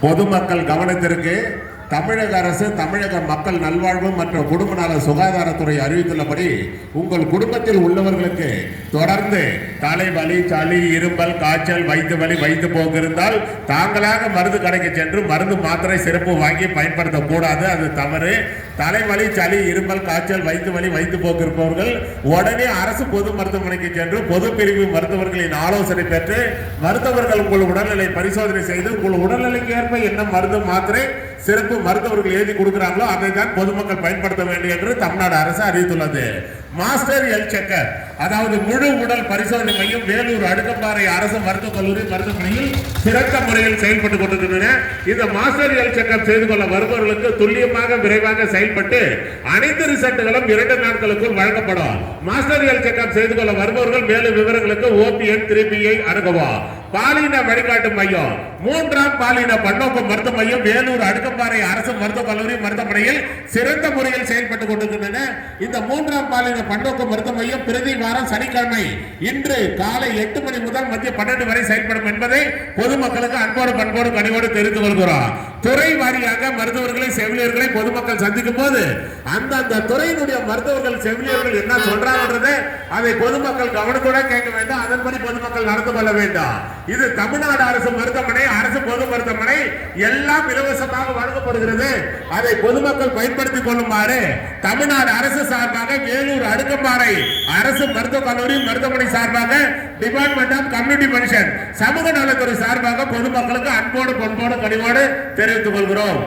பொதுமக்கள் கவனத்திற்கு தமிழக அரசு தமிழக மக்கள் நல்வாழ்வு மற்றும் குடும்ப நல சுகாதாரத்துறை அறிவித்துள்ளபடி உங்கள் குடும்பத்தில் உள்ளவர்களுக்கு தொடர்ந்து தலைவலி, சளி, இரும்பல், காய்ச்சல், வயிற்று வலி, வயிற்று போக்கு இருந்தால் தாங்களாக மருந்து கடைக்கு சென்று மருந்து மாத்திரை சிறப்பு வாங்கி பயன்படுத்தக்கூடாது. அது தவறு. தலைவலி, சளி, இரும்பல், காய்ச்சல், வயிற்று வலி, வயிற்று போக்கு இருப்பவர்கள் உடனே அரசு பொது மருத்துவமனைக்கு சென்று பொது பிரிவு மருத்துவர்களின் ஆலோசனை பெற்று மருத்துவர்கள் உங்கள் உடல்நிலை பரிசோதனை செய்து உங்கள் உடல்நிலைக்கு ஏற்ப என்ன மருந்து மாத்திரை சிறப்பு மருத்துவர்கள் எழுதி கொடுக்கிறாங்களோ அதை தான் பொதுமக்கள் பயன்படுத்த வேண்டும் என்று தமிழ்நாடு அரசு அறிவித்துள்ளது. மாஸ்டர் ஹெல்த் செக்கர், அதாவது முழு உடல் பரிசோதனை மையம் வேலூர் அடுக்கம்பாறை அரசு மருத்துவக் கல்லூரி மருத்துவமனையில் சிறந்த முறையில் செயல்பட்டுக் கொண்டிருக்கின்றன. இந்த மாஸ்டர் ஹெல்த் செக்கப் செய்து கொள்ள வருபவர்களுக்கு துல்லியமாக விரைவாக செயல்பட்டு அனைத்து ரிசல்ட்டுகளும் 2 நாட்களுக்குள் வழங்கப்படும். மாஸ்டர் ஹெல்த் செக்கப் செய்து கொள்ள வருபவர்கள் மேலும் விவரங்களுக்கு OPN 3B அணுகவும். பாலின வழிகாட்டு மையம் 3ஆம் பாலின பன்னோக்கு மருத்துவ மையம் வேலூர் அடுக்கம்பாறை அரசு மருத்துவக் கல்லூரி மருத்துவமனையில் சிறந்த முறையில் செயல்பட்டுக் கொண்டிருக்கின்றன. இந்த 3ஆம் பாலின பன்னோக்கு மருத்துவ மையம் பிரதி வாரம் சனிக்கிழமை இன்று காலை 8 மணி முதல் மதிய 12 வரை செயல்படும் என்பதை பொதுமக்களுக்கு அன்போடு பண்போடு கனிவோடு தெரிந்து கொள்கிறோம். துறை வாரியாக மருத்துவர்களை செவிலியர்களை பொதுமக்கள் சந்திக்கும் போது அந்த துறையினுடைய மருத்துவர்கள் செவிலியர்கள் என்ன சொல்றாங்கன்றதை அதை பொதுமக்கள் கவனத்தோட கேட்க வேண்டும். அதன்படி பொதுமக்கள் நடந்து கொள்ள வேண்டும். இது தமிழ்நாடு அரசு மருத்துவமனை, அரசு பொது மருத்துவமனை எல்லாம் இலவசமாக வழங்கப்படுகிறது. அதை பொதுமக்கள் பயன்படுத்திக் கொள்ளுமாறு தமிழ்நாடு அரசு சார்பாக வேலூர் அடுக்கம்பாறை அரசு மருத்துவக் கல்லூரி மருத்துவமனை சார்பாக டிபார்ட்மெண்ட் ஆஃப் கம்யூனிட்டி மெடிசன் சமூக நலத்துறை சார்பாக பொதுமக்களுக்கு அன்போடு பண்போடு கனிவோடு தெரிவித்துக் கொள்கிறோம்.